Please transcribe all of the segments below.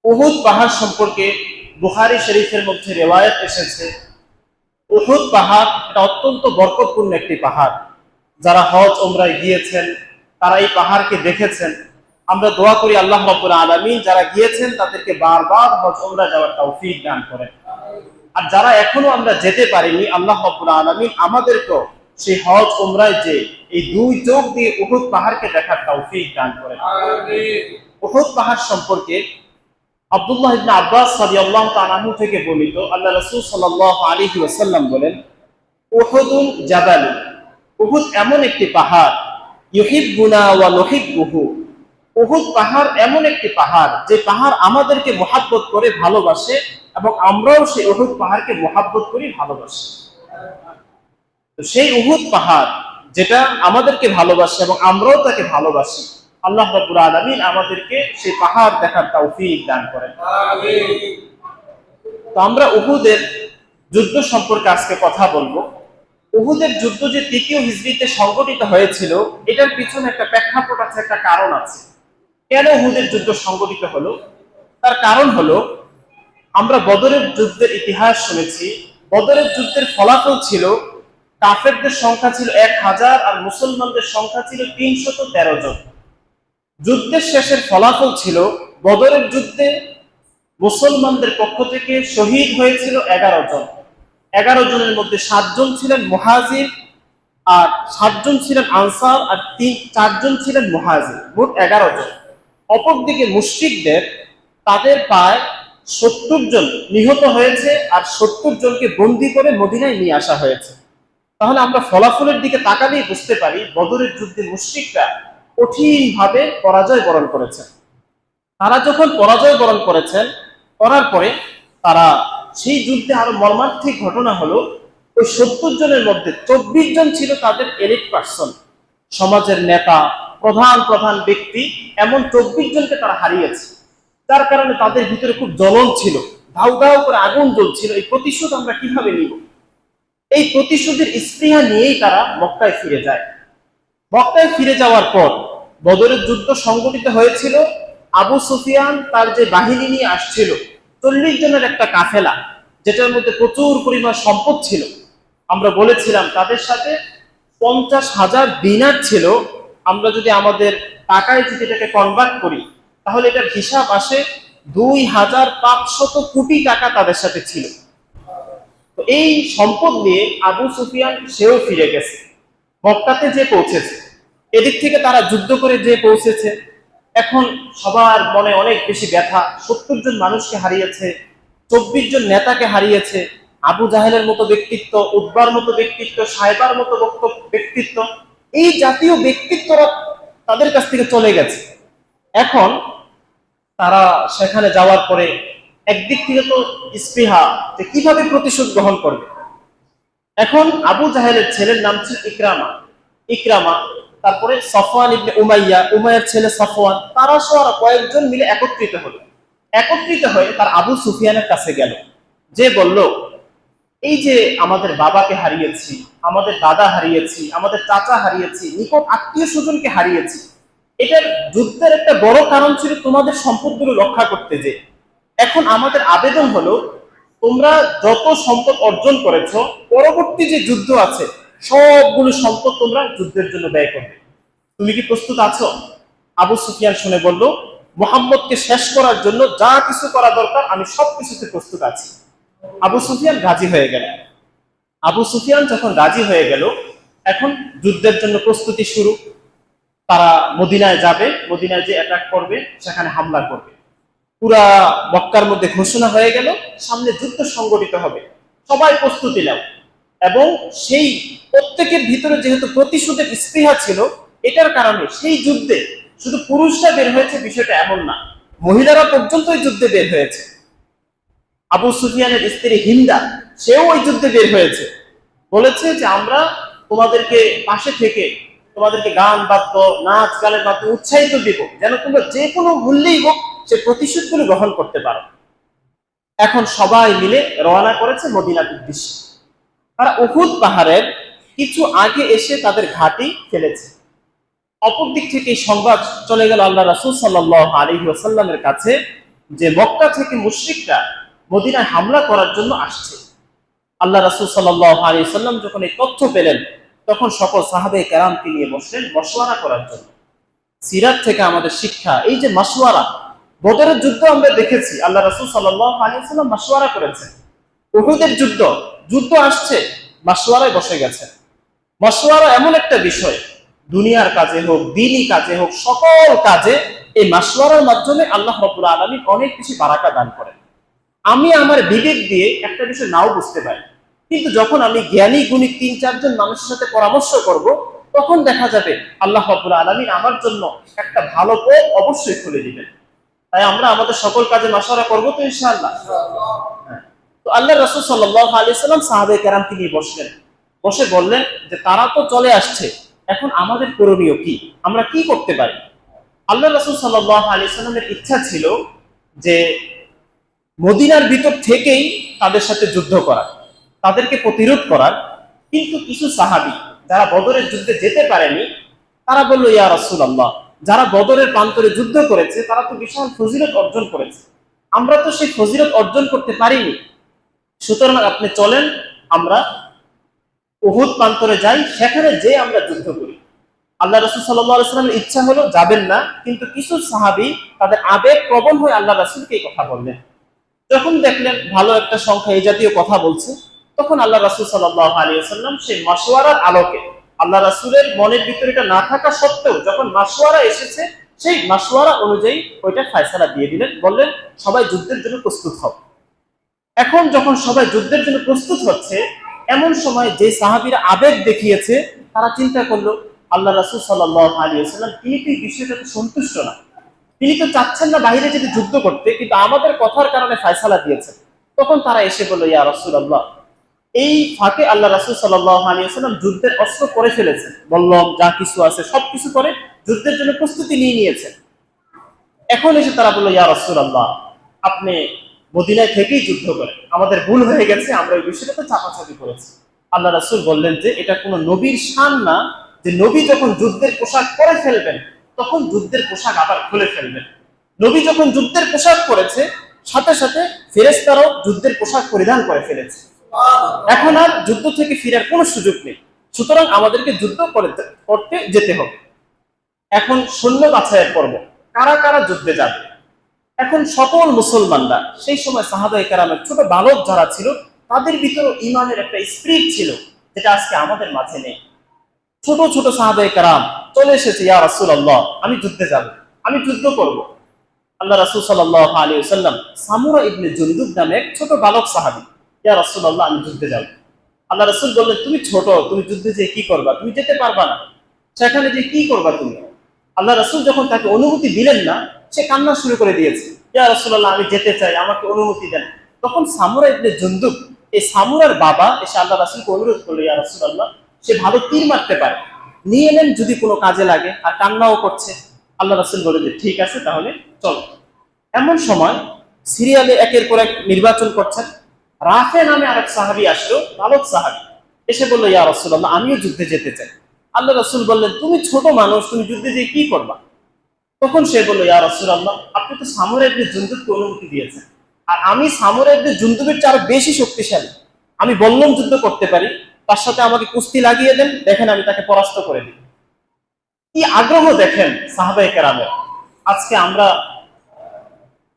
উহুদ পাহাড় সম্পর্কে বুখারী শরীফের মধ্যে রিওয়ায়াত এসেছে। উহুদ পাহাড় এটা অত্যন্ত বরকতপূর্ণ একটি পাহাড়। যারা হজ ওমরায় গিয়েছেন তারা এই পাহাড়কে দেখেছেন। আমরা দোয়া করি আল্লাহ রাব্বুল আলামিন যারা গিয়েছেন তাদেরকে বারবার হজ ওমরা যাওয়ার তৌফিক দান করেন। আর যারা এখনো আমরা যেতে পারিনি, আল্লাহ রাব্বুল আলামিন আমাদেরকেও সেই হজ ওমরায় যে এই দুই চোখ দিয়ে উহুদ পাহাড়কে দেখার তৌফিক দান করেন। উহুদ পাহাড় সম্পর্কে আব্দুল্লাহ ইবনে আব্বাস রাদিয়াল্লাহু তাআলা আনহু থেকে বর্ণিত, আল্লাহ রাসূল সাল্লাল্লাহু আলাইহি ওয়াসাল্লাম বলেন, উহুদুন জাবাল, উহুদ এমন একটি পাহাড়, ইউহিব্বুনা ওয়া নুহিব্বুহু, উহুদ পাহাড় এমন একটি পাহাড় যে পাহাড় আমাদেরকে মহাব্বত করে ভালোবাসে এবং আমরাও সেই উহুদ পাহাড়কে মহাব্বত করি, ভালোবাসি। তো সেই উহুদ পাহাড় যেটা আমাদেরকে ভালোবাসে এবং আমরাও তাকে ভালোবাসি, আল্লাহ রাব্বুল আলামিন আমাদেরকে সেই পাহাড় দেখার তৌফিক দান করেন। আমিন। তো আমরা উহুদের যুদ্ধ সম্পর্কে আজকে কথা বলবো। উহুদের যুদ্ধ যে তৃতীয় হিজরিতে সংগঠিত হয়েছিল, এটার পিছনে একটা প্রেক্ষাপট আছে, একটা কারণ আছে। কেন উহুদের যুদ্ধ সংগঠিত হলো? তার কারণ হলো, আমরা বদরের যুদ্ধের ইতিহাস শুনেছি। বদরের যুদ্ধের ফলাফল ছিল কাফেরদের সংখ্যা ছিল 1000 আর মুসলমানদের সংখ্যা ছিল 313 জন। যুদ্ধের শেষের ফলাফল ছিল বদরের যুদ্ধে মুসলমানদের পক্ষ থেকে শহীদ হয়েছিল 11 জন। 11 জনের মধ্যে 7 জন ছিলেন মুহাজির, আর 7 জন ছিলেন আনসার, আর 4 জন ছিলেন মুহাজির, মোট 11 জন। অপরদিকে মুশরিকদের তাদের প্রায় 70 জন নিহত হয়েছে আর 70 জনকে বন্দী করে মদিনায় নিয়ে আসা হয়েছে। তাহলে আমরা ফলাফলের দিকে তাকালেই বুঝতে পারি বদরের যুদ্ধে মুশরিকরা কঠিন ভাবে পরাজয় বরণ করেছেন। তারা যখন পরাজয় বরণ করেছেন, করার পরে তারা সেই যুদ্ধে আরো মর্মান্তিক ঘটনা হলো, ওই 70 জনের মধ্যে 24 জন ছিল তাদের এলিট পার্সন, সমাজের নেতা, প্রধান প্রধান ব্যক্তি, এমন 24 জনকে তারা হারিয়েছে। যার কারণে তাদের ভিতরে খুব জ্বলন ছিল, ধাউ ধাউ করে আগুন জ্বলছিল, এই প্রতিশোধ আমরা কিভাবে নিব। এই প্রতিশোধের স্পৃহা নিয়েই তারা মক্কায় ফিরে যায়। মক্কায় ফিরে যাওয়ার পর বদরের যুদ্ধ সংগঠিত হয়েছিল। আবু সুফিয়ান তার যে বাহিনী নিয়ে আসছিল, 40 জনের একটা কাফেলা, যেটার মধ্যে প্রচুর পরিমাণ সম্পদ ছিল। আমরা বলেছিলাম তাদের সাথে 50,000 দিনার ছিল। আমরা যদি আমাদের টাকায় যদি এটাকে কনভার্ট করি, তাহলে এটার হিসাব আসে 2500 কোটি টাকা তাদের সাথে ছিল। তো এই সম্পদ নিয়ে আবু সুফিয়ান সেও ফিরে গেছে, মক্কাতে যে পৌঁছেছে। এদিক থেকে তারা যুদ্ধ করে যে পৌঁছেছে, এখন সবার মনে অনেক বেশি ব্যথা। 70 জন মানুষকে হারিয়েছে, 24 জন নেতাকে হারিয়েছে, আবু জাহেলের মতো ব্যক্তিত্ব, উদ্বার মতো ব্যক্তিত্ব, সাইবার মতো ব্যক্তিত্ব, এই জাতীয় ব্যক্তিত্বরা তাদের কাছ থেকে চলে গেছে। এখন তারা সেখানে যাওয়ার পরে একদিক থেকে তো স্পৃহা যে কিভাবে প্রতিশোধ গ্রহণ করবে। এখন আবু জাহেলের ছেলের নাম ছিল ইকরামা, তারপরে সফওয়ান ইবনে উমাইয়া, উমাইয়ার ছেলে সফওয়ান, তারা সহ কয়েকজন মিলে একত্রিত হয়ে তার আবু সুফিয়ানের কাছে গেল, যে বলল, এই যে আমাদের বাবাকে হারিয়েছি, আমাদের দাদা হারিয়েছি, আমাদের চাচা হারিয়েছি, নিকট আত্মীয় স্বজনকে হারিয়েছি, এটার যুদ্ধের একটা বড় কারণ ছিল তোমাদের সম্পদগুলো রক্ষা করতে। যে এখন আমাদের আবেদন হলো, তোমরা যত সম্পদ অর্জন করেছো, পরবর্তী যে যুদ্ধ আছে সবগুলো সম্পদ তোমরা যুদ্ধের জন্য ব্যয় করবে। তুমি কি প্রস্তুত আছো? আবু সুফিয়ান শুনে বলল, মুহাম্মদকে শেষ করার জন্য যা কিছু করা দরকার আমি সবকিছুতে প্রস্তুত আছি। আবু সুফিয়ান রাজি হয়ে গেল। আবু সুফিয়ান যখন রাজি হয়ে গেল, এখন যুদ্ধের জন্য প্রস্তুতি শুরু। তারা মদিনায় যাবে, মদিনায় যে অ্যাটাক করবে, সেখানে হামলা করবে। পুরা মক্কার মধ্যে ঘোষণা হয়ে গেল, সামনে যুদ্ধ সংগঠিত হবে, সবাই প্রস্তুতি নাও। এবং সেই প্রত্যেকের ভিতরে যেহেতু প্রতিশোধের স্পৃহা ছিল, এটার কারণে সেই যুদ্ধে শুধু পুরুষরা বের হয়েছে বিষয়টা এমন না, মহিলারা পর্যন্ত এই যুদ্ধে বের হয়েছে। আবু সুফিয়ানের স্ত্রী হিন্দা, সেও ওই যুদ্ধে বের হয়েছে, বলেছে যে আমরা তোমাদেরকে পাশে থেকে তোমাদেরকে গান বাদ্য, নাচ গানের মাধ্যমে উৎসাহিত দিব, যেন তোমরা যে কোনো মূল্যেই হোক সে প্রতিশোধগুলো গ্রহণ করতে পারো। এখন সবাই মিলে রওনা করেছে মদিনার উদ্দেশ্যে। তারা উহুদ পাহাড়ের কিছু আগে এসে তাদের ঘাঁটি ফেলেছে। অপর দিক থেকে এই সংবাদ চলে গেল আল্লাহ রাসূল সাল্লাল্লাহু আলাইহি ওয়াসাল্লামের কাছে যে মক্কা থেকে মুশরিকরা মদিনায় হামলা করার জন্য আসছে। আল্লাহ রাসূল সাল্লাল্লাহু আলাইহি সাল্লাম যখন এই তথ্য পেলেন, তখন সকল সাহাবায়ে কেরামকে নিয়ে বসলেন মশওয়ারা করার জন্য। সিরাত থেকে আমাদের শিক্ষা, এই যে মাশওয়ারা, বদরের যুদ্ধ আমরা দেখেছি আল্লাহ রাসূল সাল্লাল্লাহু আলাইহি সাল্লাম মাশওয়ারা করেছেন। উহুদের যুদ্ধ আসছে, মাশওয়ারায় বসে গেছেন। মাশওয়ারা এমন একটা বিষয়, দুনিয়ার কাজে হোক, দ্বীনি কাজে হোক, সকল কাজে এই মাশওয়ারার মাধ্যমে আল্লাহ রাব্বুল আলামিন অনেক বেশি বারাকা দান করেন। আমি আমার বিবেক দিয়ে একটা বিষয় নাও বুঝতে পারি, কিন্তু যখন আমি জ্ঞানী গুণী ৩-৪ জন মানুষের সাথে পরামর্শ করব, তখন দেখা যাবে আল্লাহ রাব্বুল আলামিন আমার জন্য একটা ভালো পথ অবশ্যই খুলে দিবেন। তাই আমরা আমাদের সকল কাজে মাশওয়ারা করব তো ইনশাআল্লাহ। তো আল্লাহ রাসূল সাল্লাল্লাহু আলাইহি সাল্লাম সাহাবায়ে কেরামকে নিয়ে বসলেন, বসে বললেন যে তারা তো চলে আসছে, এখন আমাদের করণীয় কি, আমরা কি করতে পারি। আল্লাহ রাসূল সাল্লাল্লাহু আলাইহি সাল্লামের ইচ্ছা ছিল যে মদিনার ভিতর থেকেই তাদের সাথে যুদ্ধ করার, তাদেরকে প্রতিরোধ করার। কিন্তু কিছু সাহাবী যারা বদরের যুদ্ধে যেতে পারেনি, তারা বলল, ইয়া রাসূলুল্লাহ, যারা বদরের প্রান্তরে যুদ্ধ করেছে তারা তো বিশাল ফজিলত অর্জন করেছে, আমরা তো সেই ফজিলত অর্জন করতে পারিনি। সুতরাং আপনি চলেন, আমরা উহুদ প্রান্তরে যাই, সেখানে যে আমরা যুদ্ধ করি। আল্লাহ রাসূল সাল্লাল্লাহু আলাইহি ওয়াসাল্লামের ইচ্ছা হলো যাবেন না, কিন্তু কিছু সাহাবী তাদের আবেগ প্রবণ হয়ে আল্লাহ রাসূলকে এই কথা বললেন। যখন দেখলেন ভালো একটা সংখ্যা এই জাতীয় কথা বলছে, তখন আল্লাহ রাসূল সাল্লাল্লাহু আলাইহি ওয়াসাল্লাম সেই মাশওয়ারার আলোকে, আল্লাহ রাসূলের মনের ভিতরে এটা না থাকা সত্ত্বেও যখন মাশওয়ারা এসেছে, সেই মাশওয়ারা অনুযায়ী ওইটা ফয়সালা দিয়ে দিলেন, বললেন সবাই যুদ্ধের জন্য প্রস্তুত হও। এখন যখন সবাই যুদ্ধের জন্য প্রস্তুত হচ্ছে, এমন সময় যে সাহাবীরা আবেগ দেখিয়েছে, তারা চিন্তা করলো আল্লাহ রাসূল সাল্লাল্লাহু আলাইহি ওয়াসাল্লাম তিনি তো এই বিষয়টাতে সন্তুষ্ট না, তিনি তো চাচ্ছেন না বাইরে যেতে যুদ্ধ করতে, কিন্তু আমাদের কথার কারণে ফয়সালা দিয়েছেন। তখন তারা এসে বলল, ইয়া রাসূলুল্লাহ, এই ফাঁকে আল্লাহ রাসূল সাল্লাল্লাহু আলাইহি ওয়াসাল্লাম যুদ্ধের অস্ত্র করে ফেলেছেন, বললাম যা কিছু আছে সবকিছু করে যুদ্ধের জন্য প্রস্তুতি নিয়ে নিয়েছেন। এখন এসে তারা বলল, ইয়া রাসূলুল্লাহ, আপনি মদিনায় থেকেই যুদ্ধ করেন, আমাদের ভুল হয়ে গেছে, আমরা এই বিষয়টাতে চাপাচাপি করেছি। আল্লাহ রাসূল বললেন যে এটা কোনো নবীর শান না যে নবী যখন যুদ্ধের পোশাক পরে ফেলবেন তখন যুদ্ধের পোশাক আবার খুলে ফেলবেন। নবী যখন যুদ্ধের পোশাক পরেছে, সাথে সাথে ফেরেশতারাও যুদ্ধের পোশাক পরিধান করে ফেলেছে। এখন আর যুদ্ধ থেকে ফেরার কোনো সুযোগ নেই, সুতরাং আমাদেরকে যুদ্ধ করতে যেতে হবে। এখন সৈন্য বাছাইয়ের পর্ব, কারা কারা যুদ্ধে যাবে। এখন সকল মুসলমানরা, সেই সময় সাহাবায়ে কেরামের ছোট বালক যারা ছিল, তাদের ভিতরে ঈমানের একটা স্পিরিট ছিল, যেটা আজকে আমাদের মাঝে নেই। ছোট ছোট সাহাবায়ে কেরাম চলে এসেছে, ইয়া রাসূলুল্লাহ, আমি যুদ্ধে যাব, আমি যুদ্ধ করব। আল্লাহ রাসূল সাল্লাল্লাহু আলাইহি ওয়াসাল্লাম, সামুরা ইবনে জুনদুব নামে এক ছোট বালক সাহাবী, ইয়া রাসূলুল্লাহ, আমি যুদ্ধে যাব। আল্লাহ রাসূল বললেন, তুমি ছোট, তুমি যুদ্ধে যেয়ে কি করবা, তুমি যেতে পারবা না, সেখানে যে কি করবা তুমি। আল্লাহ রাসূল যখন তাকে অনুমতি দিলেন না, সে কান্না শুরু করে দিয়েছে, ইয়া রাসূলুল্লাহ, আমি যেতে চাই, আমাকে অনুমতি দেন। তখন সামুরা ইবনে জুনদুব, এই সামুরার বাবা, এসে আল্লাহ রাসূলকে অনুরোধ করলো, ইয়া রাসূলুল্লাহ, সে ভালো তীর মারতে পারে, নিয়ে নেন যদি কোনো কাজে লাগে, আর কান্নাও করছে। আল্লাহ রাসূল বললেন যে ঠিক আছে, তাহলে চলো। এমন সময় সিরিয়ালে একের পর এক নির্বাচন করছেন, রাফে নামে আরেক সাহাবী আসলো, বালক সাহাবী, এসে বললো, ইয়া রাসূলুল্লাহ, আমিও যুদ্ধে যেতে চাই। আল্লাহ রাসূল বললেন, তুমি ছোট মানুষ, তুমি যুদ্ধে যেয়ে কি করবা। তখন সে বলল, ইয়া রাসূলুল্লাহ, আপনি তো সামুরা ইবনে জুনদুবকে অনুমতি দিয়েছেন, আর আমি সামুরা ইবনে জুনদুবের চেয়ে আরো বেশি শক্তিশালী, আমি বললাম যুদ্ধ করতে পারি, তার সাথে আমাকে কুস্তি লাগিয়ে দেন, দেখেন আমি তাকে পরাস্ত করে দিই। কি আগ্রহ দেখেন সাহাবায়ে কেরামের। আজকে আমরা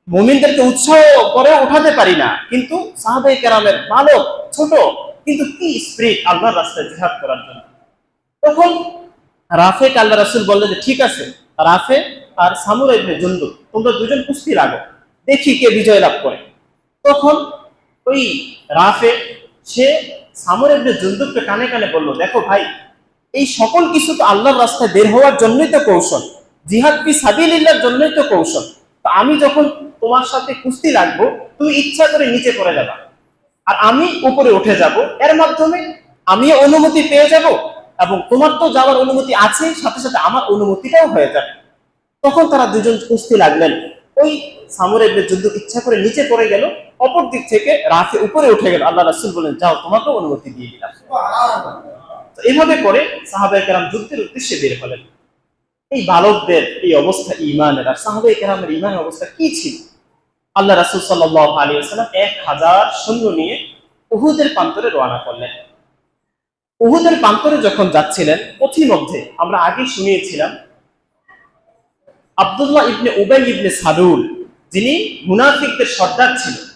মুমিনদেরকে উৎসাহ করে উঠাতে পারি না, কিন্তু সাহাবায়ে কেরামের বালক ছোট, কিন্তু কি স্পিরিট আল্লাহর রাস্তায় জিহাদ করার জন্য। তখন রাফেকে আল্লাহ রাসূল বললেন যে ঠিক আছে, রাফে আর সামুরা ইবনে জুনদুব, তোমরা দুজন কুস্তি লাগো, দেখি কে বিজয় লাভ করে। তখন ওই রাফে, সে সামুরা ইবনে জুনদুবকে কানে কানে বলল, দেখো ভাই, এই সকল কিছু তো আল্লাহর রাস্তায় বের হওয়ার জন্যই তো কৌশল, জিহাদ ফি সাবিলিল্লাহর জন্যই তো কৌশল। তো আমি যখন তোমার সাথে কুস্তি লাগবো, তুমি ইচ্ছা করে নিচে পড়ে যাবা, আর আমি উপরে উঠে যাব, এর মাধ্যমে আমিও অনুমতি পেয়ে যাব, এবং তোমার তো যাওয়ার অনুমতি আছে, সাথে সাথে আমার অনুমতিটাও হয়ে যাবে। তখন তারা দুজন কুস্তি লাগলেন। ওই সামুরা ইবনে জুনদুব ইচ্ছা করে নিচে পড়ে গেল, অপর দিক থেকে রাফে উপরে উঠে গেল। আল্লাহ রাসূল বলেন, যাও, তোমাকেও অনুমতি দিয়ে দিলাম। তো এইভাবে করে সাহাবায়ে কেরাম যুদ্ধের উদ্দেশ্যে বের হলেন। এই বালকদের এই অবস্থা ঈমানের, আর সাহাবায়ে কেরামের ঈমানের অবস্থা কি ছিল। আল্লাহ রাসূল সাল্লাল্লাহু আলাইহি ওয়াসাল্লাম 1000 সৈন্য নিয়ে উহুদের প্রান্তরে রওনা করলেন। উহুদের প্রান্তরে যখন যাচ্ছিলেন, পথিমধ্যে আমরা আগে শুনিয়েছিলাম আব্দুল্লাহ ইবনে উবাই ইবনে সালুল, যিনি মুনাফিকদের সর্দার ছিলেন,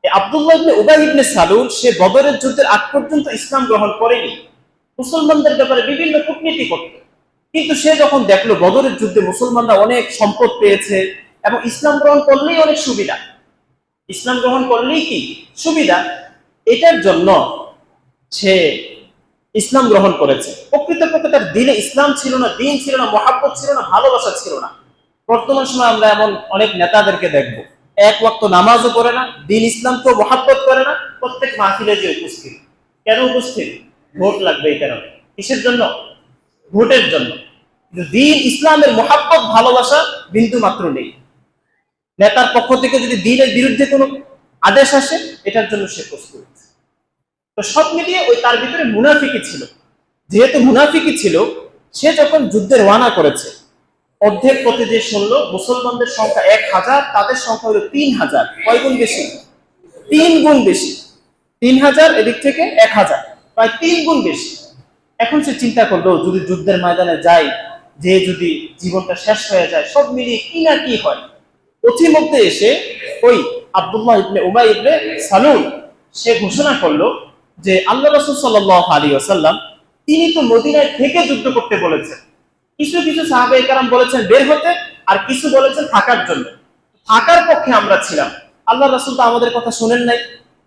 এই আব্দুল্লাহ ইবনে উবাই ইবনে সালুল সে বদরের যুদ্ধের আগ পর্যন্ত ইসলাম গ্রহণ করেনি, মুসলমানদের ব্যাপারে বিভিন্ন কূটনীতি করত। কিন্তু সে যখন দেখলো বদরের যুদ্ধে মুসলমানরা অনেক সম্পদ পেয়েছে এবং ইসলাম গ্রহণ করলেই অনেক সুবিধা, ইসলাম গ্রহণ করলেই কি সুবিধা, এটার জন্য সে ইসলাম গ্রহণ করেছে। প্রকৃতপক্ষে তার দিলে ইসলাম ছিল না, দিন ছিল না, মহাব্বত ছিল না, ভালোবাসা ছিল না। বর্তমান সময় আমরা এমন অনেক নেতাদেরকে দেখবো, এক ওয়াক্ত নামাজও করে না, দিন ইসলাম তো মহাব্বত করে না, প্রত্যেক মাহফিলে যে উপস্থিত। কেন উপস্থিত? ভোট লাগবে এই কারণে। কিসের জন্য? ভোটের জন্য। কিন্তু দিন ইসলামের মহাব্বত ভালোবাসা বিন্দু মাত্র নেই। নেতার পক্ষ থেকে যদি দিনের বিরুদ্ধে কোনো আদেশ আসে, এটার জন্য সে প্রস্তুত। তো সব মিলিয়ে ওই তার ভিতরে মুনাফিকি ছিল। যেহেতু মুনাফিকি ছিল, সে যখন যুদ্ধে রওনা করেছে, অর্ধেক পথে যে শুনলো মুসলমানদের সংখ্যা 1000, তাদের সংখ্যা হলো 3000। কয় গুণ বেশি? 3 গুণ বেশি। 3000 এদিক থেকে 1000, প্রায় 3 গুণ বেশি। এখন সে চিন্তা করলো, যদি যুদ্ধের ময়দানে যাই, যে যদি জীবনটা শেষ হয়ে যায়, সব মিলিয়ে কি না কি হয়। পথিমধ্যে এসে ওই আব্দুল্লাহ ইবনে উবাই ইবনে সালুল সে ঘোষণা করলো যে আল্লাহ রাসূল সাল্লাল্লাহু আলাইহি ওয়াসাল্লাম তিনি তো মদিনায় থেকে যুদ্ধ করতে বলেছেন। কিছু কিছু সাহাবায়ে কেরাম বলেছেন বের হতে, আর কিছু বলেছেন থাকার জন্য। থাকার পক্ষে আমরা ছিলাম, আল্লাহ রাসূল তো আমাদের কথা শুনেন নাই।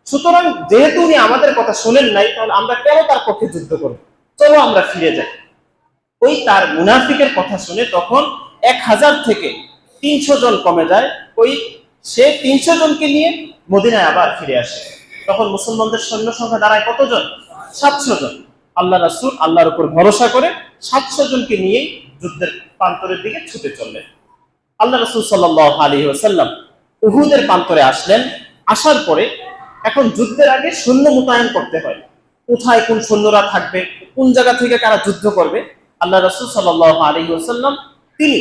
সুতরাং যেহেতু উনি আমাদের কথা শুনেন নাই, তাহলে আমরা কেন তার পক্ষে যুদ্ধ করব? চলো আমরা ফিরে যাই। ওই তার মুনাফিকের কথা শুনে তখন 1000 থেকে 300 জন কমে যায়। ওই সে 300 জনকে নিয়ে মদিনায় আবার ফিরে আসে। তখন মুসলমানদের সৈন্য সংখ্যা দাঁড়ায় কতজন? 700 জন। আল্লাহ রাসূল আল্লাহর উপর ভরসা করে 700 জনকে নিয়ে যুদ্ধের প্রান্তরের দিকে ছুটে চললেন। আল্লাহ রাসূল সাল্লাল্লাহু আলাইহি ওয়াসাল্লাম উহুদের প্রান্তরে আসলেন। আসার পরে এখন যুদ্ধের আগে সৈন্য মোতায়েন করতে হয়। কোথায় কোন সৈন্যরা থাকবে, কোন জায়গা থেকে কারা যুদ্ধ করবে, আল্লাহ রাসূল সাল্লাল্লাহু আলাইহি ওয়াসাল্লাম তিনি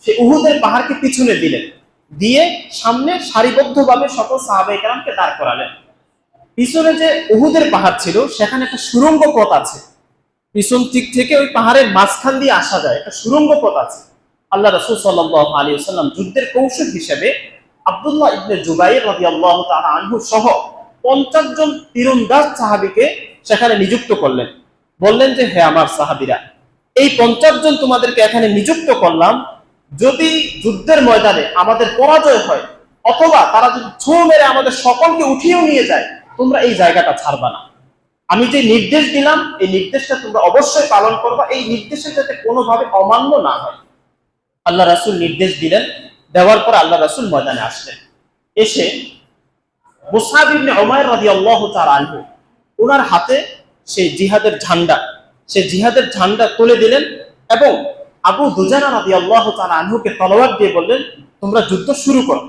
সে উহুদের পাহাড়কে পিছনে দিলেন, দিয়ে সামনে সারিবদ্ধভাবে সকল সাহাবায়ে কেরামকে দাঁড় করালেন। পিছনে যে উহুদের পাহাড় ছিল, সেখানে একটা সুড়ঙ্গ পথ আছে। পিছন দিক থেকে ওই পাহাড়ের মাঝখান দিয়ে আসা যায়, একটা সুড়ঙ্গ পথ আছে। আল্লাহ রাসূল সাল্লাল্লাহু আলাইহি ওয়াসাল্লাম যুদ্ধের কৌশল হিসেবে আব্দুল্লাহ ইবনে জুবাইর রাদিয়াল্লাহু তাআলা আনহু সহ 50 জন তীরন্দাজ সাহাবীকে সেখানে নিযুক্ত করলেন। বললেন যে, হে আমার সাহাবীরা, এই 50 জন তোমাদেরকে এখানে নিযুক্ত করলাম, যদি যুদ্ধের ময়দানে আমাদের পরাজয় হয়, অথবা তারা যদি ছো মেরে আমাদের সকলকে উঠিয়েও নিয়ে যায়, তোমরা এই জায়গাটা ছাড়বা না। আমি যে নির্দেশ দিলাম, এই নির্দেশটা তোমরা অবশ্যই পালন করবা। এই নির্দেশে যাতে কোনোভাবে অমান্য না হয়। আল্লাহ রাসূল নির্দেশ দিলেন। দেওয়ার পর আল্লাহ রাসূল ময়দানে আসলেন। এসে মুসআব ইবনে উমাইর রাদিয়াল্লাহু তাআলা আনহু ওনার হাতে সেই জিহাদের ঝান্ডা, সেই জিহাদের ঝান্ডা তুলে দিলেন এবং আবু দুজানা রাদিয়াল্লাহু তাআলা আনহুকে তলোয়ার দিয়ে বললেন, তোমরা যুদ্ধ শুরু করো।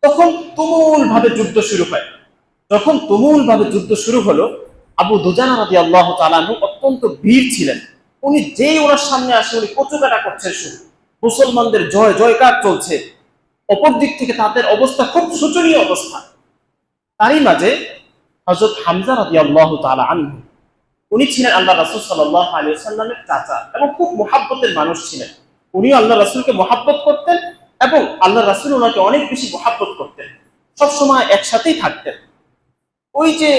তখন তুমুল ভাবে যুদ্ধ শুরু হয়। যখন তুমুল ভাবে যুদ্ধ শুরু হলো, আবু দুজানা রাদিয়াল্লাহু তাআলা আনহু অত্যন্ত বীর ছিলেন। উনি যেই ওনার সামনে আসে, উনি কচুকাটা করছেন শুরু। মুসলমানদের জয় জয়কার চলছে। অপর দিক থেকে তাদের অবস্থা খুব শোচনীয় অবস্থা। তারই মাঝে হযরত হামজা রাদিয়াল্লাহু তাআলা আনহু, উনি ছিলেন আল্লাহ রাসূল সাল্লাল্লাহু আলাইহি ওয়াসাল্লামের চাচা এবং খুব মুহাব্বতের মানুষ ছিলেন। উনি আল্লাহ রাসূলকে মুহাব্বত করতেন এবং আল্লাহ রাসূল ওনাকে অনেক বেশি মুহাব্বত করতেন। সব সময় একসাথেই থাকতেন। ওই যে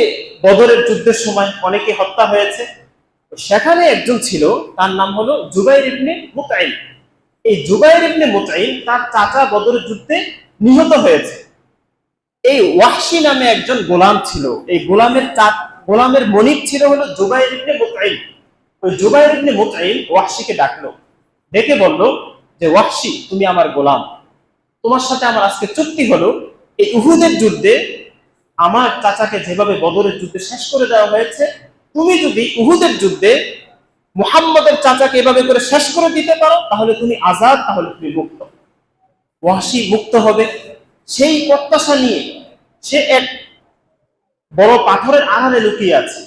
বদরের যুদ্ধের সময় অনেকে হত্যা হয়েছে, সেখানে একজন ছিল, তার নাম হলো জুবাইর ইবনে মুতঈম। এই জুবাইর ইবনে মুতঈম তার চাচা বদরের যুদ্ধে নিহত হয়েছে। এই ওয়াহশী নামে একজন গোলাম ছিল। এই গোলামের মনিব ছিল হলো জুবাইর ইবনে মুতঈম। ওই জুবাইর ইবনে মুতঈম ওয়াহশীকে ডাকলো, ডেকে বলল যে, ওয়াহশী, তুমি আমার গোলাম, তোমার সাথে আমার আজকে চুক্তি হলো, এই উহুদের যুদ্ধে আমার চাচাকে যেভাবে বদরের যুদ্ধে শেষ করে দেওয়া হয়েছে, তুমি যদি উহুদের যুদ্ধে মুহাম্মদের চাচাকে এভাবে করে শেষ করে দিতে পারো, তাহলে তুমি আজাদ, তাহলে তুমি মুক্ত। ওয়াহশী মুক্ত হবে সেই প্রত্যাশা নিয়ে সে এক বড় পাথরের আড়ালে লুকিয়ে আছে।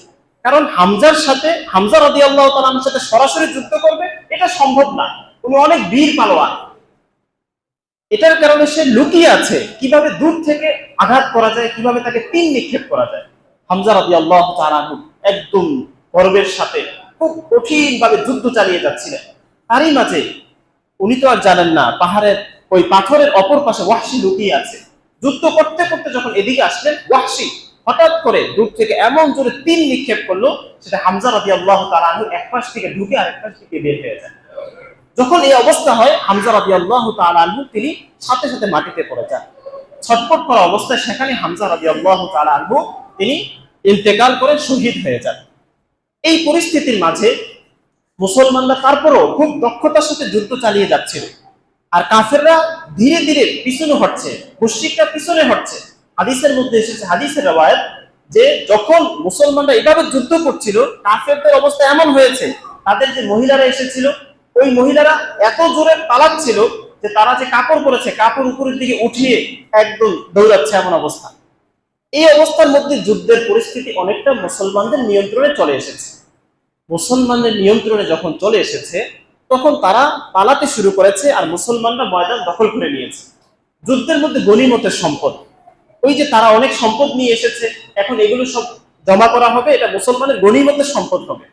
কারণ হামজা রাদিয়াল্লাহু তাআলার সাথে সরাসরি যুদ্ধ করবে এটা সম্ভব না, উনি অনেক বীর পালোয়ান। এটার কারণে সে লুকিয়ে আছে কিভাবে দূর থেকে আঘাত করা যায়, কিভাবে তাকে তীর নিক্ষেপ করা যায়। হামজা রাদিয়াল্লাহু তাআলা আনহু একদম গর্বের সাথে খুব কঠিন ভাবে যুদ্ধ চালিয়ে যাচ্ছিলেন। তারই মাঝে উনি তো আর জানেন না পাহাড়ের ওই পাথরের অপর পাশে ওয়াহশী লুকিয়ে আছে। যুদ্ধ করতে করতে যখন এদিকে আসলেন, ওয়াহশী হঠাৎ করে দূর থেকে এমন জোরে তীর নিক্ষেপ করলো, সেটা হামজা রাদিয়াল্লাহু তাআলা আনহু এক পাশ থেকে ঢুকে আরেক পাশ থেকে বের হয়ে যায়। যখন এই অবস্থা হয়, হামজা রাদিয়াল্লাহু তাআলা আনহু তিনি সাথে সাথে মাটিতে পড়ে যান। ছটফট করা অবস্থায় সেখানে হামজা রাদিয়াল্লাহু তাআলা আনহু তিনি ইন্তেকাল করে শহীদ হয়ে যান। এই পরিস্থিতির মাঝে মুসলমানরা তারপরও খুব দক্ষতার সাথে যুদ্ধ চালিয়ে যাচ্ছিল, আর কাফেররা ধীরে ধীরে পিছনে হটছে, মুশরিকরা পিছনে হটছে। হাদিসের মধ্যে এসেছে, হাদিসের রওয়ায়াত, যে যখন মুসলমানরা এভাবে যুদ্ধ করছিল, কাফেরদের অবস্থা এমন হয়েছে, তাদের যে মহিলারা এসেছিল, ওই মহিলারা এত জোরে পালাচ্ছিল যে তারা যে কাপড় পরেছে কাপড় উপরের দিকে উঠিয়ে একদম দৌড়াচ্ছে, এমন অবস্থা। এই অবস্থার মধ্যে যুদ্ধের পরিস্থিতি অনেকটা মুসলমানদের নিয়ন্ত্রণে চলে এসেছে। মুসলমানদের নিয়ন্ত্রণে যখন চলে এসেছে, তখন তারা পালাতে শুরু করেছে, আর মুসলমানরা ময়দান দখল করে নিয়েছে। যুদ্ধের মধ্যে গনিমতের সম্পদ, ওই যে তারা অনেক সম্পদ নিয়ে এসেছে, এখন এগুলো সব জমা করা হবে, এটা মুসলমানের গনিমতের সম্পদ হবে।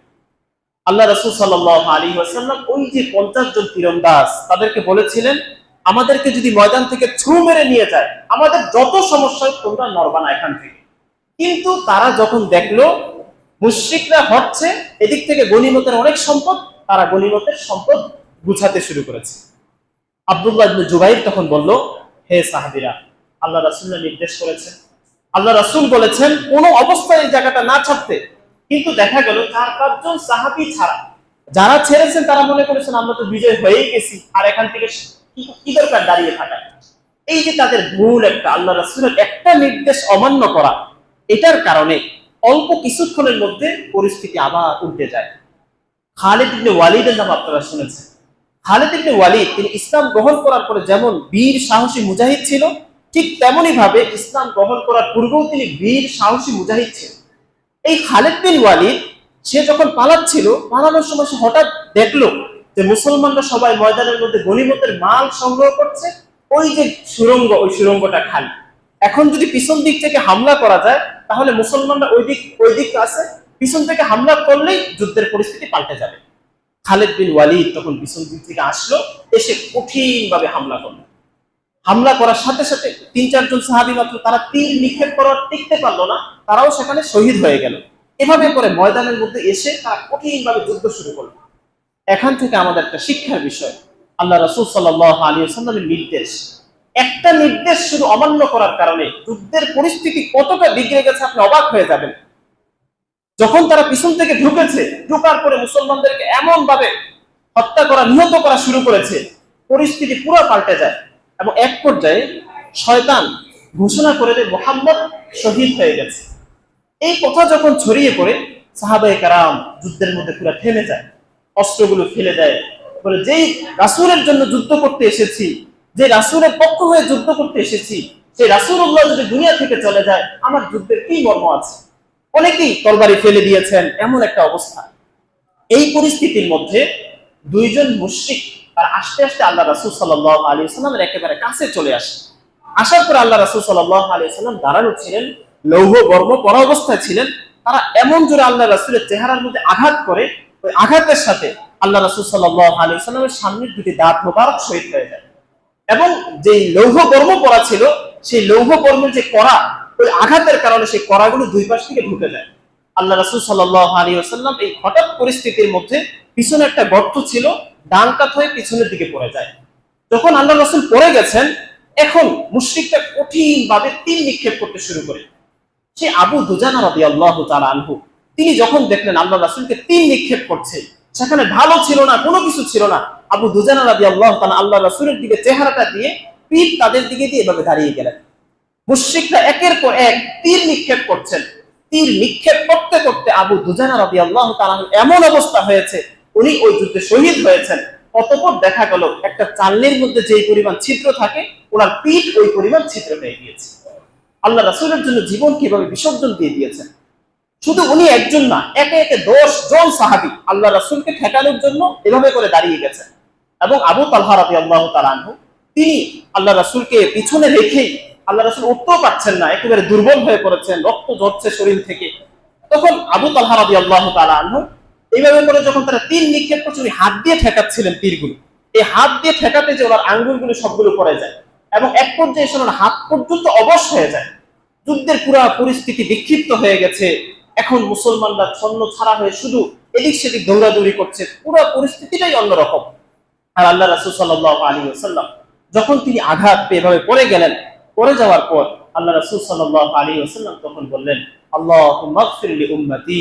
আল্লাহ রাসূল সাল্লাল্লাহু আলাইহি ওয়াসাল্লাম ওই যে 50 জন তীরন্দাজ, তাদেরকে বলেছিলেন, আমাদেরকে যদি ময়দান থেকে ছু মেরে নিয়ে যায়, আমাদের যত সমস্যা তোমরা নড়বা না এখান থেকে। কিন্তু তারা যখন দেখলো মুশরিকরা হচ্ছে, এদিক থেকে গনিমতের অনেক সম্পদ, তারা গনিমতের সম্পদ গুছাতে শুরু করেছে। আব্দুল্লাহ ইবনে জুবাইর তখন বলল, হে সাহাবীরা, আল্লাহ রাসূল নির্দেশ করেছেন, আল্লাহ রাসূল বলেছেন কোন অবস্থায় এই জায়গাটা না ছাড়তে। কিন্তু দেখা গেল 4-5 জন সাহাবী ছাড়া যারা ছেড়েছেন, তারা মনে করেছেন আমরা তো বিজয় হয়েই গেছি, আর এখান থেকে কি দরকার দাঁড়িয়ে থাকা। এই যে তাদের ভুল, একটা আল্লাহ রাসূলের একটা নির্দেশ অমান্য করা, এটার কারণে অল্প কিছুক্ষণের মধ্যে পরিস্থিতি আবার উল্টে যায়। খালিদ ইবনে ওয়ালিদের নাম আপনারা শুনেছেন। খালিদ ইবনে ওয়ালিদ তিনি ইসলাম গ্রহণ করার পরে যেমন বীর সাহসী মুজাহিদ ছিল, ঠিক তেমনি ভাবে ইসলাম গ্রহণ করার পূর্বেও তিনি বীর সাহসী মুজাহিদ ছিলেন। এই খালিদ বিন ওয়ালিদ সে যখন পালাচ্ছিল, পালানোর সময় সে হঠাৎ দেখলো যে মুসলমানরা সবাই ময়দানের মধ্যে গনিমতের মাল সংগ্রহ করছে, ওই যে সুড়ঙ্গ, ওই সুড়ঙ্গটা খালি। এখন যদি পিছন দিক থেকে হামলা করা যায়, তাহলে মুসলমানরা ওই দিক আছে, পিছন থেকে হামলা করলেই যুদ্ধের পরিস্থিতি পাল্টে যাবে। খালিদ বিন ওয়ালিদ তখন পিছন দিক থেকে আসলো, এসে কঠিন ভাবে হামলা করলো। হামলা করার সাথে সাথে 3-4 জন সাহাবী মাত্র, তারা তীর নিক্ষেপ করার টিকতে পারলো না, তারাও সেখানে শহীদ হয়ে গেল। এভাবে করে ময়দানের মধ্যে এসে তারা কঠিন ভাবে যুদ্ধ শুরু করলো। এখান থেকে আমাদের একটা শিক্ষার বিষয়, আল্লাহ রাসূল সাল্লাল্লাহু আলাইহি ওয়াসাল্লামের নির্দেশ, একটা নির্দেশ শুধু অমান্য করার কারণে যুদ্ধের পরিস্থিতি কতটা বিগড়ে গেছে আপনি অবাক হয়ে যাবেন। যখন তারা পিছন থেকে ঢুকেছে, ঢোকার পরে মুসলমানদেরকে এমন ভাবে হত্যা করা, নিহত করা শুরু করেছে, পরিস্থিতি পুরো পাল্টে যায়। এবং এক পর্যায়ে শয়তান ঘোষণা করে দেয় মুহাম্মদ শহীদ হয়ে গেছে। এই কথা যখন ছড়িয়ে পড়ে, সাহাবায়ে কেরাম যুদ্ধের মধ্যে পুরো থেমে যায়, অস্ত্রগুলো ফেলে দেয়, বলে যেই রাসূলের জন্য যুদ্ধ করতে এসেছি, যে রাসূলের পক্ষ হয়ে যুদ্ধ করতে এসেছি, সেই রাসূলুল্লাহ যদি দুনিয়া থেকে চলে যায়, আমার যুদ্ধের কি মর্ম আছে। অনেকেই তরবারি ফেলে দিয়েছেন, এমন একটা অবস্থা। এই পরিস্থিতির মধ্যে 2 জন মুশরিক তারা আস্তে আস্তে আল্লাহ রাসূল সাল্লাল্লাহু আলাইহি ওয়াসাল্লামের একেবারে কাছে চলে আসে। আসার পর আল্লাহ রাসূল সাল্লাল্লাহু আলাইহি ওয়াসাল্লাম দাঁড়ানো ছিলেন, লৌহ বর্ম পরা অবস্থায় ছিলেন। তারা এমন জোরে আল্লাহ রাসূলের চেহারার মধ্যে আঘাত করে, ওই আঘাতের সাথে আল্লাহ রাসূল সাল্লাল্লাহু আলাইহি ওয়াসাল্লামের সামনের 2টি দাঁত মোবারক শহীদ হয়ে যায়। এবং যেই লৌহ বর্ম পরা ছিল, সেই লৌহ বর্মের যে কড়া, ওই আঘাতের কারণে সেই কড়াগুলো 2 পাশ থেকে ঢুকে যায়। আল্লাহ রাসূল সাল্লাল্লাহু আলাইহি ওয়াসাল্লাম এই হঠাৎ পরিস্থিতির মধ্যে, পিছনে একটা গর্ত ছিল, ডান কাত হয়ে পিছনের দিকে পড়ে যায়। যখন আল্লাহ রাসূল পড়ে গেছেন, এখন মুশরিকরা কঠিন ভাবে তীর নিক্ষেপ করতে শুরু করে। সে আবু দুজানা রাদিয়াল্লাহু তাআলা আনহু, তিনি যখন দেখলেন আল্লাহ রাসূলকে তীর নিক্ষেপ করছে, সেখানে ঢালও ছিল না, কোনো কিছু ছিল না, আবু দুজানা রাদিয়াল্লাহু তাআলা আল্লাহ রাসূলের দিকে চেহারাটা দিয়ে, পিঠ তাদের দিকে দিয়ে এভাবে দাঁড়িয়ে গেলেন। মুশরিকরা একের পর এক তীর নিক্ষেপ করছেন। তীর নিক্ষেপ করতে করতে আবু দুজানা রাদিয়াল্লাহু তাআলা এমন অবস্থা হয়েছে, উনি ওই যুদ্ধে শহীদ হয়েছেন। অতঃপর দেখা গেল একটা চালনির মধ্যে যেই পরিমাণ ছিদ্র থাকে, ওনার পিঠ ওই পরিমাণ ছিদ্র হয়ে গিয়েছে। আল্লাহ রাসূলের জন্য জীবন কিভাবে বিসর্জন দিয়ে দিয়েছেন। শুধু উনি একজন না, একে একে 10 জন সাহাবী আল্লাহ রাসূলকে ঠেকানোর জন্য এভাবে করে দাঁড়িয়ে গেছেন। এবং আবু তালহা রাদিয়াল্লাহু তাআলা আনহু, তিনি আল্লাহ রাসূলকে পিছনে রেখেই আল্লাহ রাসূল উঠতেও পারছেন না, একেবারে দুর্বল হয়ে পড়েছেন, রক্ত ঝরছে শরীর থেকে। তখন আবু তালহা রাদিয়াল্লাহু তাআলা আনহু এইভাবে করে যখন তারা তীর নিক্ষেপ করছে, উনি হাত দিয়ে ঠেকাচ্ছিলেন তীরগুলো। এই হাত দিয়ে ঠেকাতে যে ওনার আঙ্গুলগুলো সবগুলো পড়ে যায় এবং এক পর্যায়ে এসে ওনার হাত পর্যন্ত অবশ হয়ে যায়। যুদ্ধের পুরো পরিস্থিতি বিক্ষিপ্ত হয়ে গেছে। এখন মুসলমানরা ছন্ন ছাড়া হয়ে শুধু এদিক সেদিক দৌড়াদৌড়ি করছে, পুরো পরিস্থিতিটাই অন্যরকম। আর আল্লাহ রাসূল সাল্লাল্লাহু আলাইহি ওয়াসাল্লাম যখন তিনি আঘাত পেয়ে এভাবে পড়ে গেলেন, পড়ে যাওয়ার পর আল্লাহ রাসূল সাল্লাল্লাহু আলাইহি ওয়াসাল্লাম তখন বললেন, আল্লাহুম্মা গফির লি উম্মতি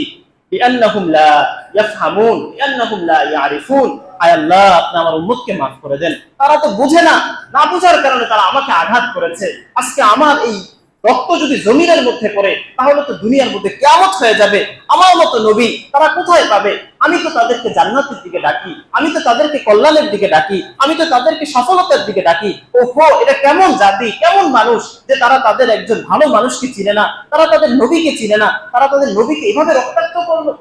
বিআন্নাহুম লা ইয়াফহামুন বিআন্নাহুম লা ইয়ারিফুন। আয় আল্লাহ, আপনি আমার উম্মতকে মাফ করে দেন, তারা তো বোঝে না, না বোঝার কারণে তারা আমাকে আঘাত করেছে। আজকে আমার এই রক্ত যদি জমিনের মধ্যে পড়ে তাহলে তো দুনিয়ার মধ্যে কিয়ামত হয়ে যাবে। আমার মতো নবী তারা কোথায় পাবে? আমি তো তাদেরকে জান্নাতের দিকে ডাকি, আমি তো তাদেরকে কল্যাণের দিকে ডাকি, আমি তো তাদেরকে সফলতার দিকে ডাকি। ওহো, এটা কেমন জাতি, কেমন মানুষ যে তারা তাদের একজন ভালো মানুষকে চিনে না, তারা তাদের নবীকে চিনে না, তারা তাদের নবীকে এভাবে রক্তাক্ত করলো।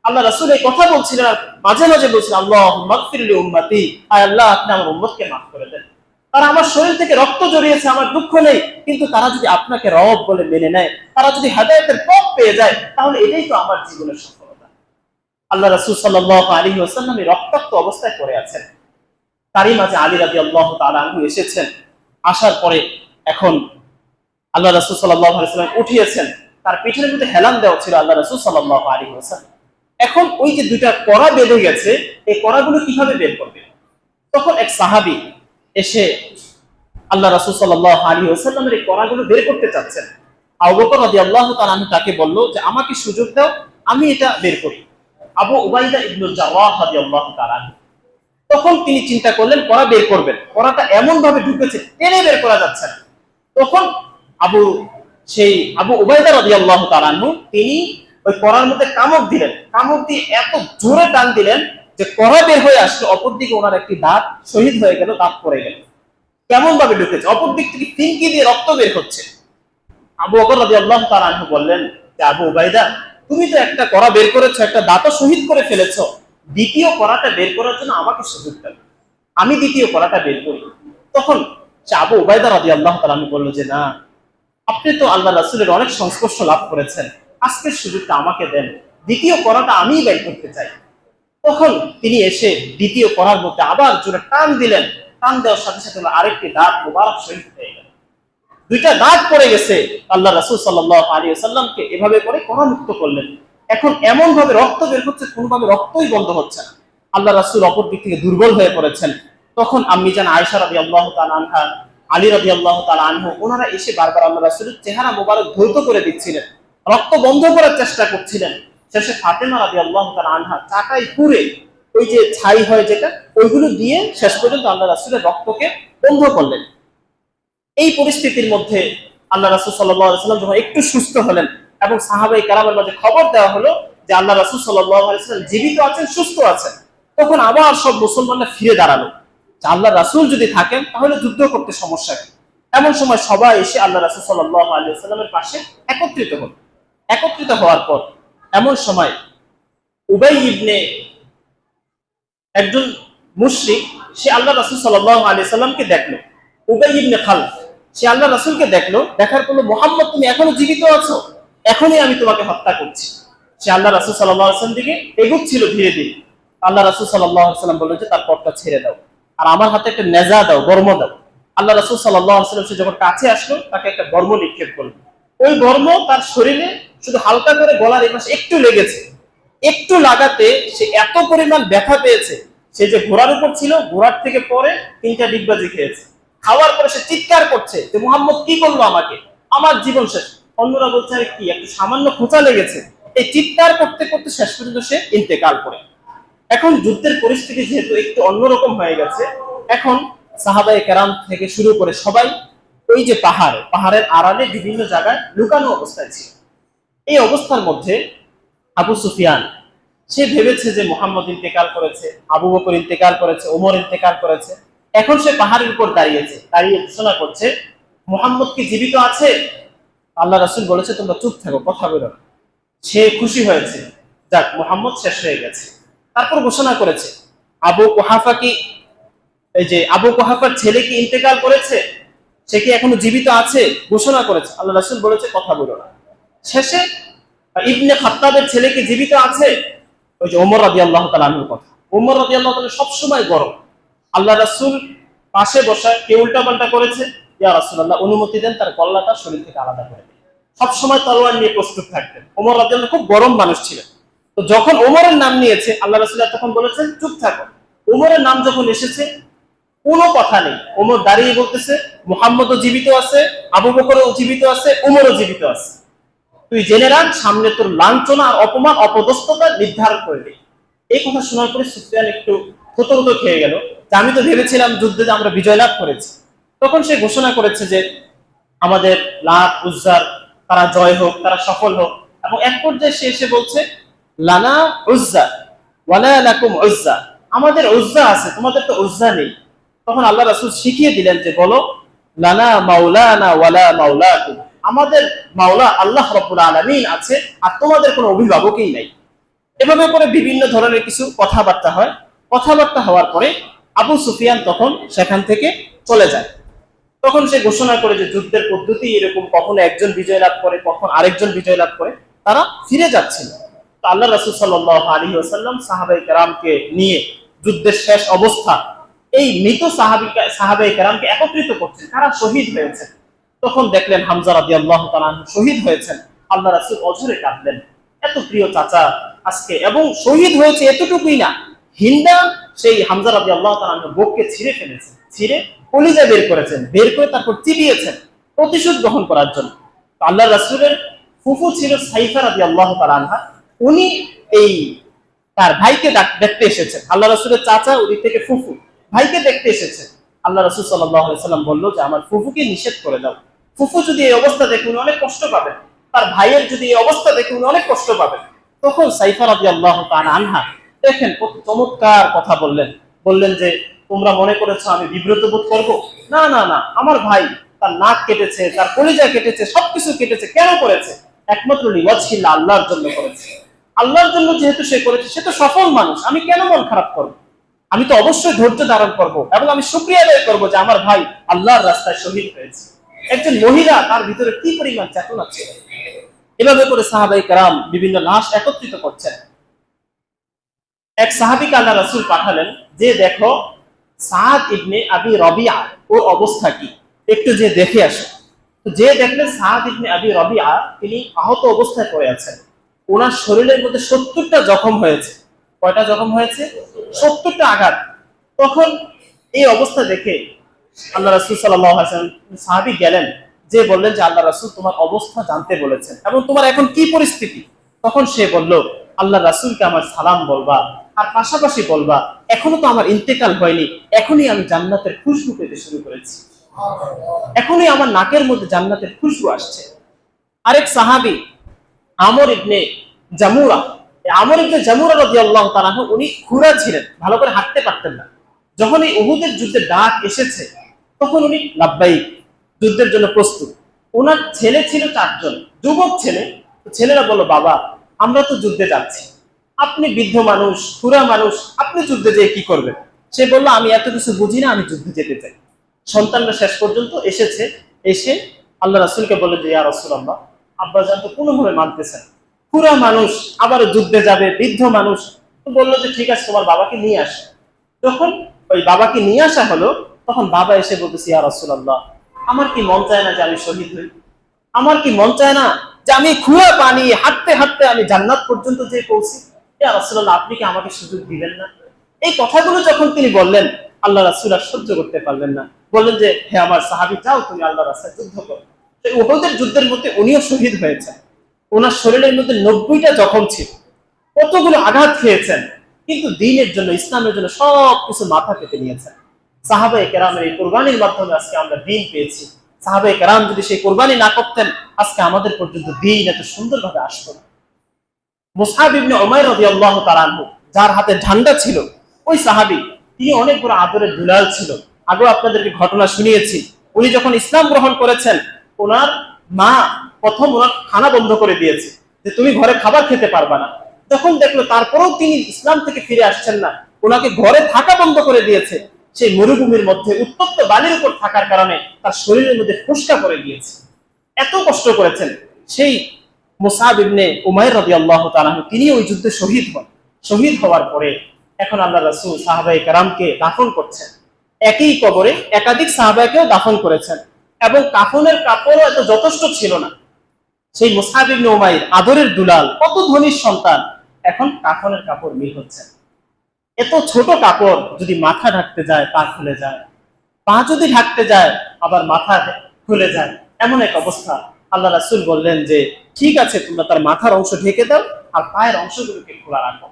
আল্লাহ রাসূল এই কথা বলছিলেন আর মাঝে মাঝে বলছিলেন, আল্লাহুম্মা গফির লি উম্মতি, আয় আল্লাহ, আপনি আমার উম্মতকে মাফ করে দেন। তারা আমার শরীর থেকে রক্ত জড়িয়েছে, আমার দুঃখ নেই, কিন্তু তারা যদি আপনাকে রব বলে মেনে নেয়, তারা যদি হেদায়েতের পথ পেয়ে যায়, তাহলে এটাই তো আমার জীবনের সফলতা। আল্লাহ রাসূল সাল্লাল্লাহু আলাইহি ওয়াসাল্লাম এই রক্তাক্ত অবস্থায় পড়ে আছেন। তারই মাঝে আলী রাদিয়াল্লাহু তাআলা আনহু এসেছেন। আসার পরে এখন আল্লাহ রাসূল সাল্লাল্লাহু আলাইহি ওয়াসাল্লাম উঠিয়েছেন, তার পিঠের মধ্যে হেলান দেওয়া ছিল আল্লাহ রাসূল সাল্লাল্লাহু আলাইহি ওয়াসাল্লাম। এখন ওই যে দুইটা কড়া বেঁধে গেছে, এই কড়াগুলো কিভাবে বের করবে? তখন এক সাহাবী এসে আল্লাহ রাসূল সাল্লাল্লাহু আলাইহি ওয়াসাল্লামের এই কড়াগুলো বের করতে চাচ্ছেন। আবু বকর রাদিয়াল্লাহু তাআলা আনহু তাকে বলল যে, আমাকে সুযোগ দাও, আমি এটা বের করি। আবু উবাইদা ইবনুল জাররাহ রাদিয়াল্লাহু তাআলা আনহু তখন তিনি চিন্তা করলেন কড়া বের করবেন, কড়াটা এমন ভাবে ঢুকেছে টেনে বের করা যাচ্ছে না। তখন আবু উবাইদা রাদিয়াল্লাহু তাআলা আনহু তিনি ওই কড়ার মধ্যে কামড় দিলেন, কামড় দিয়ে এত জোরে টান দিলেন যে কড়া বের হয়ে আসলো। অপরদিকে ওনার একটি দাঁত শহীদ হয়ে গেল, দাঁত পড়ে গেল। কেমন ভাবে ঢুকেছে, অপর দিক থেকে ফিনকি দিয়ে রক্ত বের হচ্ছে। আবু বকর রাদিয়াল্লাহু তাআলা আনহু বললেন যে, আবু উবাইদা, তুমি তো একটা কড়া বের করেছো, একটা দাঁতও শহীদ করে ফেলেছো, দ্বিতীয় কড়াটা বের করার জন্য আমাকে সুযোগ দেন, আমি দ্বিতীয় কড়াটা বের করি। তখন আবু উবাইদা রাদিয়াল্লাহু তাআলা আনহু বলল যে, না, আপনি তো আল্লাহ রাসূলের অনেক সংস্পর্শ লাভ করেছেন, আজকের সুযোগটা আমাকে দেন, দ্বিতীয় কড়াটা আমিই বের করতে চাই। তখন তিনি এসে দ্বিতীয় কড়ার মধ্যে আবার জোরে টান দিলেন, টান দেওয়ার সাথে সাথে আরেকটি দাঁত মোবারক শহীদ হয়ে গেল। দুইটা দাঁত পড়ে গেছে। আল্লাহ রাসূল সাল্লাল্লাহু আলাইহি ওয়াসাল্লামকে এভাবে করে কড়া মুক্ত করলেন। এখন এমন ভাবে রক্ত বের হচ্ছে, কোনোভাবে রক্তই বন্ধ হচ্ছে না। আল্লাহ রাসূল অপর দিক থেকে দুর্বল হয়ে পড়েছেন। তখন আম্মি জান আয়েশা রাদিয়াল্লাহু তাআলা আনহা, আলী রাদিয়াল্লাহু তাআলা আনহু, ওনারা এসে বারবার আল্লাহ রাসূলের চেহারা মোবারক ধৌত করে দিচ্ছিলেন, রক্ত বন্ধ করার চেষ্টা করছিলেন। শেষে ফাতেমা রাদিয়াল্লাহু তাআলা আনহা চাটাই পুরে ওই যে ছাই হয় যেটা, ওইগুলো দিয়ে শেষ পর্যন্ত আল্লাহ রাসূলের রক্তকে বন্ধ করলেন। এই পরিস্থিতির মধ্যে আল্লাহ রাসূল সাল্লাল্লাহু আলাইহি ওয়াসাল্লাম যখন একটু সুস্থ হলেন এবং সাহাবায়ে কেরামের মাঝে খবর দেওয়া হলো যে আল্লাহ রাসূল সাল্লাল্লাহু আলাইহি ওয়াসাল্লাম জীবিত আছেন, সুস্থ আছেন, তখন আবার সব মুসলমানরা ফিরে দাঁড়ালো যে আল্লাহ রাসূল যদি থাকেন তাহলে যুদ্ধ করতে সমস্যা কি। এমন সময় সবাই এসে আল্লাহ রাসূল সাল্লাল্লাহু আলাইহি ওয়াসাল্লামের পাশে একত্রিত হল। একত্রিত হওয়ার পর এমন সময় উবাই ইবনে, একজন মুশরিক, সে আল্লাহ রাসূল সাল্লাল্লাহু আলাইহি ওয়াসাল্লামকে দেখলো। উবাই ইবনে খালফ, সে আল্লাহ রাসূলকে দেখলো, দেখার পর মুহাম্মদ, তুমি এখনো জীবিত আছো, এখনই আমি তোমাকে হত্যা করছি। সে আল্লাহ রাসূল সাল্লাল্লাহু আলাইহি ওয়াসাল্লাম দিকে এগোচ্ছিল ধীরে ধীরে। আল্লাহ রাসূল সাল্লাল্লাহু আলাইহি ওয়াসাল্লাম বলল যে, তার পথটা ছেড়ে দাও আর আমার হাতে একটা নেজা দাও, বর্ম দাও। আল্লাহ রাসূল সাল্লাল্লাহু আলাইহি ওয়াসাল্লাম সে যখন কাছে আসলো, তাকে একটা বর্ম নিক্ষেপ করলো। ওই বর্ম তার শরীরে শুধু হালকা করে গলার এই পাশে একটু লেগেছে। একটু লাগাতে সে এত পরিমাণ ব্যথা পেয়েছে, সে যে ঘোড়ার উপর ছিল, ঘোড়ার থেকে পরে 3টা ডিগবাজি খেয়েছে। খাওয়ার পরে সে চিৎকার করছে যে, মুহাম্মদ কি করলো আমাকে, আমার জীবন শেষ। অন্যরা বলছে, আরে কি, একটু সামান্য খোঁচা লেগেছে। এই চিৎকার করতে করতে শেষ পর্যন্ত সে ইন্তেকাল করে। এখন যুদ্ধের পরিস্থিতি যেহেতু একটু অন্যরকম হয়ে গেছে, এখন সাহাবায়ে কেরাম থেকে শুরু করে সবাই ওই যে পাহাড়ের আড়ালে বিভিন্ন জায়গায় লুকানো অবস্থায় ছিল। এই অবস্থার মধ্যে আবু সুফিয়ান, সে ভেবেছে যে মুহাম্মদ ইন্তেকাল করেছে, আবু বকর ইন্তেকাল করেছে, ওমর ইন্তেকাল করেছে। এখন সে পাহাড়ের উপর দাঁড়িয়েছে, দাঁড়িয়ে ঘোষণা করছে, মুহাম্মদ কি জীবিত আছে? আল্লাহ রাসূল বলেছে, তোমরা চুপ থাকো, কথা বলো না। সে খুশি হয়েছে, যাক, মুহাম্মদ শেষ হয়ে গেছে। তারপর ঘোষণা করেছে, আবু কুহাফা কি এই যে আবু কুহাফার ছেলে কি ইন্তেকাল করেছে, সে কি এখনো জীবিত আছে, ঘোষণা করেছে। আল্লাহ রাসূল বলেছে কথা বলো না। শেষে ইবনে খাত্তাবের ছেলে কি জীবিত আছে, ওই যে ওমর রাদিয়াল্লাহু তাআলা আনহুর কথা। ওমর রাদিয়াল্লাহু তাআলা সবসময় গরম। আল্লাহ রাসূল পাশে বসা, কে উল্টাপাল্টা করেছে, ইয়া রাসূলুল্লাহ অনুমতি দেন তার গলাটা শরীর থেকে আলাদা করে দিন। সবসময় তলোয়ার নিয়ে প্রস্তুত থাকতেন। ওমর রাদিয়াল্লাহু খুব গরম মানুষ ছিলেন। তো যখন ওমরের নাম নিয়েছে আল্লাহ রাসূল তখন বলেছেন চুপ থাকো। ওমরের নাম যখন এসেছে কোনো কথা নেই, ওমর দাঁড়িয়ে বলতেছে মুহাম্মদও জীবিত আছে, আবু বকরও জীবিত আছে, উমরও জীবিত আছে। তুই জেনে রাখ সামনে তোর লাঞ্ছনা আর অপমান অপদস্থতা নির্ধারণ করবি। এই কথা শোনার পরে সুফিয়ান একটু থতমত খেয়ে গেল, যে আমি তো ভেবেছিলাম যুদ্ধে আমরা বিজয় লাভ করেছি। তখন সে ঘোষণা করেছে যে আমাদের লাত উজ্জার তারা জয় হোক, তারা সফল হোক। এবং এক পর্যায়ে সে এসে বলছে লানা উজ্জা ওয়ালা লাকুম উজ্জা, আমাদের উজ্জা আছে, তোমাদের তো উজ্জা নেই। তখন আল্লাহ রাসূল শিখিয়ে দিলেন যে বলো লানা মাওলানা ওয়ালা মাওলাকুম, আমাদের মাওলা আল্লাহ রাব্বুল আলামিন আছে আর তোমাদের কোনো অভিভাবকই নাই। এভাবে করে বিভিন্ন ধরনের কিছু কথাবার্তা হয়। কথাবার্তা হওয়ার পরে আবু সুফিয়ান তখন সেখান থেকে চলে যায়। তখন সে ঘোষণা করে যে যুদ্ধের পদ্ধতি এরকম, কখনো একজন বিজয় লাভ করে, কখন আরেকজন বিজয় লাভ করে, তারা ফিরে যাচ্ছিল। তো আল্লাহ রাসূল সাল্লাল্লাহু আলাইহি ওয়াসাল্লাম সাহাবায়ে কেরামকে নিয়ে যুদ্ধের শেষ অবস্থা এই মৃত সাহাবায়ে কেরামকে একত্রিত করছেন, কারা শহীদ হয়েছে। তখন দেখলেন হামজা রাদিয়াল্লাহু তাআলা শহীদ হয়েছেন। আল্লাহ রাসূল অঝরে কাঁদলেন, এত প্রিয় চাচা আজকে, এবং শহীদ হয়েছে এতটুকুই না, হিন্দা সেই হামজা রাদিয়াল্লাহু তাআলা বুককে ছিঁড়ে ফেলেছেন, ছিঁড়ে কলিজা বের করেছেন, বের করে তারপর চিবিয়েছেন প্রতিশোধ গ্রহণ করার জন্য। আল্লাহ রাসূলের ফুফু ছিল সাইফা রাদিয়াল্লাহু তাআলা আনহা, উনি এই তার ভাইকে দেখতে এসেছেন। আল্লাহ রাসূলের চাচা, ওদিক থেকে ফুফু ভাইকে দেখতে এসেছে। আল্লাহ রাসূল সাল্লাল্লাহু আলাইহি সাল্লাম বলল যে আমার ফুফুকে নিষেধ করে দাও। ফুফু যদি এই অবস্থা দেখে উনি অনেক কষ্ট পাবেন, তার ভাইয়ের যদি এই অবস্থা দেখে উনি অনেক কষ্ট পাবেন। তখন সাইফা রাদিয়াল্লাহু তাআলা আনহা দেখেন কত চমৎকার কথা বললেন। বললেন যে তোমরা মনে করেছো আমি বিব্রত বোধ করবো? না না না, আমার ভাই তার নাক কেটেছে, তার কলিজা কেটেছে, সবকিছু কেটেছে। কেন করেছে? একমাত্র লিওয়াজহিল্লাহ, আল্লাহর জন্য করেছে। আল্লাহর জন্য যেহেতু সে করেছে, সে তো সফল মানুষ, আমি কেন মন খারাপ করবো? আমি তো অবশ্যই ধৈর্য ধারণ করব এবং আমি শুকরিয়া আদায় করবো যে আমার ভাই আল্লাহর রাস্তায় শহীদ হয়েছে। একজন মহিলা, তার ভিতরে কি পরিমাণ চেতনা ছিল। এভাবে করে সাহাবায়ে কেরাম বিভিন্ন লাশ একত্রিত করছেন। এক সাহাবীকে আল্লাহ রাসূল পাঠালেন যে দেখো সাদ ইবনে আবি রবিআ ওর অবস্থা কি, একটু যে দেখে আসো। তো যে দেখলেন সাদ ইবনে আবি রবিআ তিনি আহত অবস্থায় পড়ে আছেন। ওনার শরীরের মধ্যে 70টা জখম হয়েছে। কয়টা জখম হয়েছে? 70টা আঘাত। তখন এই অবস্থা দেখে আল্লাহ রাসূল সাল্লাল্লাহু আলাইহি ওয়াসাল্লাম সাহাবী গেলেন, যে বললেন যে আল্লাহ রাসূল তোমার অবস্থা জানতে বলেছেন এবং তোমার এখন কি পরিস্থিতি। তখন সে বলল আল্লাহ রাসূলকে আমার সালাম বলবা, আর পাশাপাশি বলবা এখনো তো আমার ইন্তেকাল হয়নি, এখনই আমি জান্নাতের খুশবু পেতে শুরু করেছি, এখনই আমার নাকের মধ্যে জান্নাতের খুশবু আসছে। আরেক সাহাবী আমর ইবনে জামুরা, আমর ইবনে জামুরা রাদিয়াল্লাহু তাআলা উনি খুরা ছিলেন, ভালো করে হাঁটতে পারতেন না। যখন এই উহুদের যুদ্ধের ডাক এসেছে তখন উনি লাব্বাইক, যুদ্ধের জন্য প্রস্তুত। ওনার ছেলে ছিল 4 জন, যুবক ছেলে। ছেলেরা বলল বাবা আমরা তো যুদ্ধে যাচ্ছি, আপনি বৃদ্ধ মানুষ, খুরা মানুষ, আপনি যুদ্ধে যেয়ে কি করবেন? সে বলল আমি এত কিছু বুঝি না, আমি যুদ্ধে যেতে চাই। সন্তানরা শেষ পর্যন্ত এসেছে, এসে আল্লাহ রাসূলকে বললেন যে ইয়া রাসূলুল্লাহ আব্বাজান তো কোনোভাবে মানতেছেন, খুরা মানুষ আবার যুদ্ধে যাবে, বৃদ্ধ মানুষ। তো বললো যে ঠিক আছে তোমার বাবাকে নিয়ে আস। যখন ওই বাবাকে নিয়ে আসা হলো তখন বাবা এসে বলতেছে ইয়া রাসূলুল্লাহ আমার কি মন চায় না যে আমি শহীদ হই, আমার কি মন চায় না যে আমি খুরা পানি হাঁটতে হাঁটতে আমি জান্নাত পর্যন্ত যে পৌঁছি। ইয়া রাসূলুল্লাহ আপনি কি আমাকে সুযোগ দিবেন না? এই কথাগুলো যখন তিনি বললেন আল্লাহ রাসূল আর সহ্য করতে পারলেন না, বললেন যে হে আমার সাহাবী যাও তুমি আল্লাহর রাস্তায় যুদ্ধ করো। এই উহুদের যুদ্ধের মধ্যে উনিও শহীদ হয়েছেন। ওনার শরীরের মধ্যে 90টা জখম ছিল, কতগুলো আঘাত খেয়েছেন, কিন্তু দ্বীনের জন্য, ইসলামের জন্য সবকিছু মাথা পেতে নিয়েছেন। সাহাবায়ে কেরামের এই কুরবানির মাধ্যমে আজকে আমরা দ্বীন পেয়েছি। সাহাবায়ে কেরাম যদি সেই কুরবানি না করতেন আজকে আমাদের পর্যন্ত দ্বীন এত সুন্দরভাবে আসতো না। মুসআব ইবনে উমাইর রাদিয়াল্লাহু তাআলা আনহু, যার হাতে ঝান্ডা ছিল, ওই সাহাবী, তিনি অনেক বড় আদরের দুলাল ছিল। আগেও আপনাদেরকে ঘটনা শুনিয়েছি। উনি যখন ইসলাম গ্রহণ করেছেন ওনার মা প্রথম ওনার খানা বন্ধ করে দিয়েছে যে তুমি ঘরে খাবার খেতে পারবা না। যখন দেখলো তারপরেও তিনি ইসলাম থেকে ফিরে আসছেন না, ওনাকে ঘরে থাকা বন্ধ করে দিয়েছে। সেই মরুভূমির মধ্যে উত্তপ্ত বালির উপর থাকার কারণে তার শরীরের মধ্যে ফোস্কা পড়ে গিয়েছে। এত কষ্ট করেছেন। সেই মুসআব ইবনে উমাইর রাদিয়াল্লাহু তাআলা আনহু তিনি ওই যুদ্ধে শহীদ হন। শহীদ হওয়ার পরে এখন আল্লাহ রাসূল সাহাবায়ে কেরামকে দাফন করছেন। একই কবরে একাধিক সাহাবাকেও দাফন করেছেন এবং কাফনের কাপড়ও এত যথেষ্ট ছিল না। সেই মুসআব ইবনে উমাইর আদরের দুলাল, কত ধনীর সন্তান, এখন কাফনের কাপড় মিল হচ্ছে। এত ছোট কাপড় যদি মাথা ঢাকতে যায় পা খুলে যায়, পা যদি ঢাকতে যায় আবার মাথা খুলে যায়, এমন এক অবস্থা। আল্লাহ রাসূল বললেন যে ঠিক আছে, তোমরা তার মাথার অংশ ঢেকে দাও আর পায়ের অংশগুলোকে খোলা রাখো।